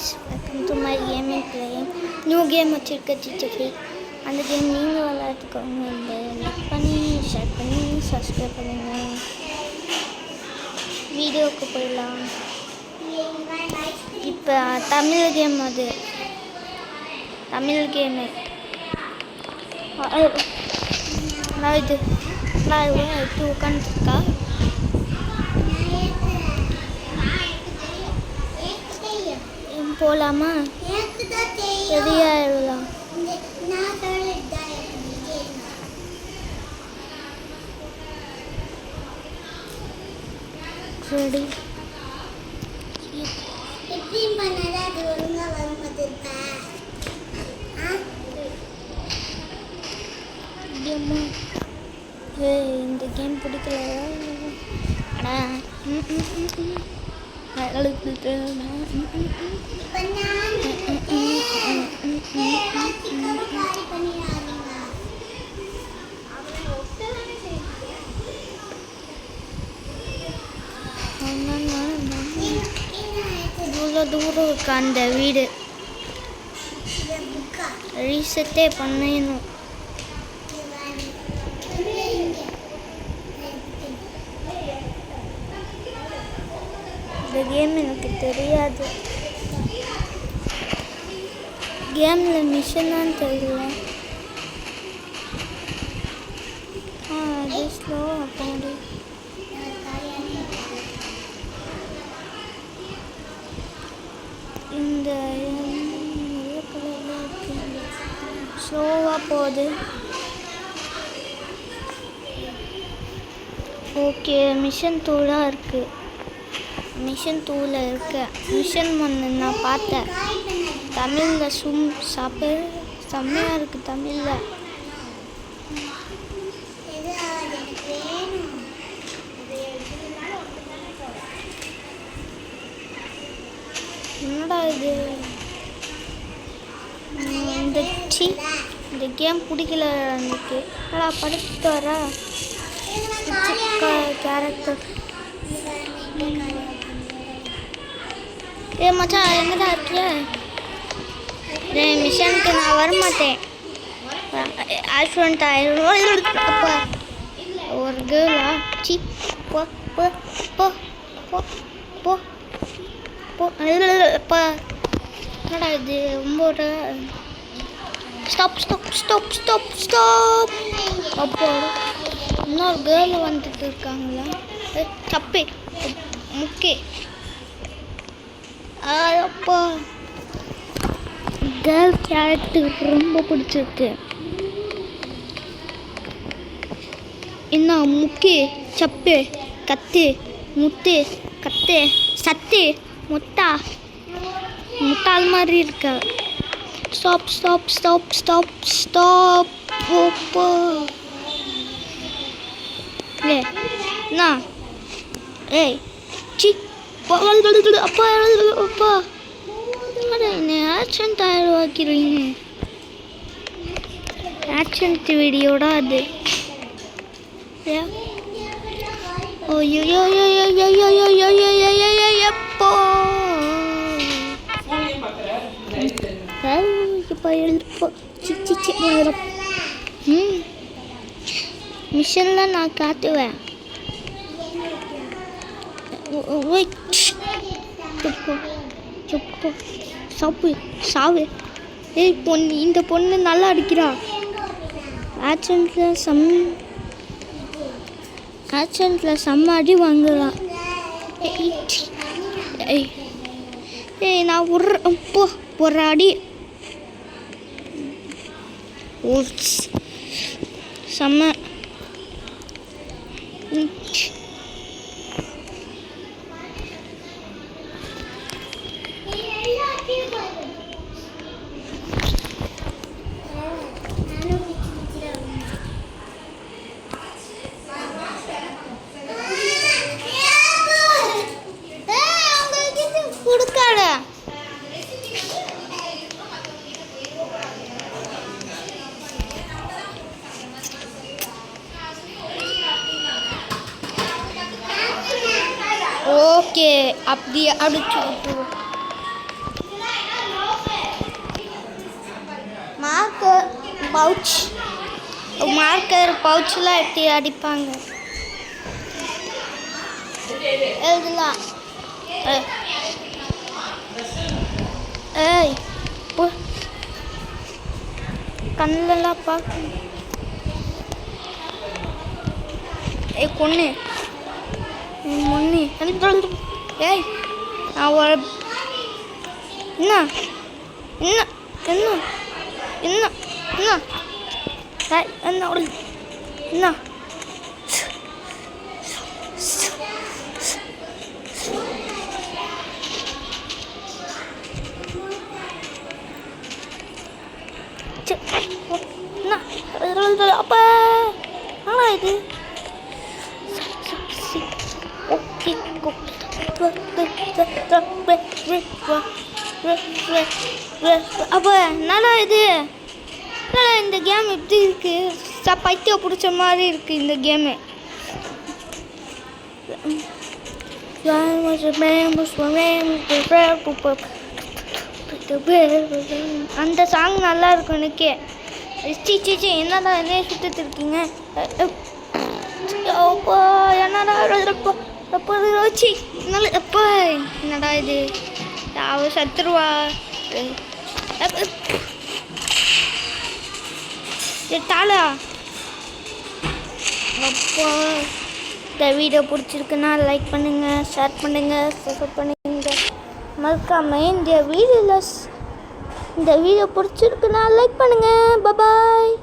Guys, welcome to my gaming playing. New game வச்சுருக்க சிச்சஃபி. அந்த game நீங்கள் விளையாட்டுக்கோங்க. லைக் பண்ணி ஷேர் பண்ணி சப்ஸ்கிரைப் பண்ணுங்கள். வீடியோவுக்கு போயிடலாம். இப்போ தமிழ் கேம், அது தமிழ் கேமு. நான் எடுத்து உட்காந்துருக்கா. போகலாமா? ரெடியாகிடலாம். ரெடி. இந்த கேம் பிடிக்கல. ஆனால் இவ்வளோ தூரம் இருக்கு அந்த வீடு. ரீசெட்டே பண்ணணும். இந்த கேம் எனக்கு தெரியாது. கேமில் மிஷன் தான் தெரியல. அது ஸ்லோ அப்படி. இந்த ஸ்லோவாக போகுது. ஓகே, மிஷன் டூலாக இருக்குது. மிஷன் டூவில் இருக்க மிஷன் ஒன்று நான் பார்த்தேன் தமிழில். செம்மையாக இருக்குது தமிழில். என்னடா இது? இந்த கேம் பிடிக்கல எனக்கு. என்னடா படுத்துட்டு வரா கேரக்டர். மச்சான் எங்கதான் இருக்கிய? மிஷனுக்கு நான் வரமாட்டேன். ஆக்சிடென்ட் ஆயிடும். அப்பா ஒரு கேர்ளா? சி போ போ போ போ போ போ. அப்பா என்னடா இது? ரொம்ப stop stop stop stop stop. அப்போ இன்னொரு கேர்ள் வந்துட்டு இருக்காங்களா? தப்பே முக்கே. அப்பா கேர்ள் கேரக்டர் ரொம்ப பிடிச்சிருக்கு. என்ன முக்கே சப்பு கத்து முத்து கத்து சத்து முட்டா முட்டாள் மாதிரி இருக்க. Stop stop stop stop stop. அப்பா என்ன? ஏய் சி அப்பா அப்பா என்ன ஆக்சிடென்ட் ஆகிடுவாக்கிறீங்க? ஆக்சிடென்ட் வீடியோட அது. மிஷன்லாம் நான் காட்டுவேன். சாவு. ஏய் பொண்ணு, இந்த பொண்ணு நல்லா அடிக்கிறா. ஆக்சிடென்ட்டில் செம்ம அடி வாங்கலாம். ஏய் நான் ஒரு அடி செம்ம. ஓகே, அப்படியே அடிச்சு விட்டுருவோம். பவுச் மார்க்கர் பவுச்லாம் எப்படி அடிப்பாங்க எழுதலாம். ஏய் கண்ணெல்லாம் பார்க்க கொன்று முன்னி ஏய் நான் ஒரு என்ன என்ன என்ன என்ன என்ன என்ன என்ன அப்பா ஆனா இது அப்போ நல்லா இது நல்லா இந்த கேம் எப்படி இருக்கு பைத்தியம் பிடிச்ச மாதிரி இருக்கு இந்த கேமு. அந்த சாங் நல்லா இருக்கும் எனக்கே. சீச்சி என்னடா என்ன சுத்திட்டு இருக்கீங்க அப்பா என்னடா ரோச்சி நல்ல அப்பா என்னடா இது அவ சத்துருவா தாளா அப்பா. இந்த வீடியோ பிடிச்சிருக்குன்னா லைக் பண்ணுங்கள், ஷேர் பண்ணுங்கள், சப்ஸ்கிரைப் பண்ணுங்க. மறக்காம இந்த வீடியோ பிடிச்சிருக்குன்னா லைக் பண்ணுங்கள். பாய்.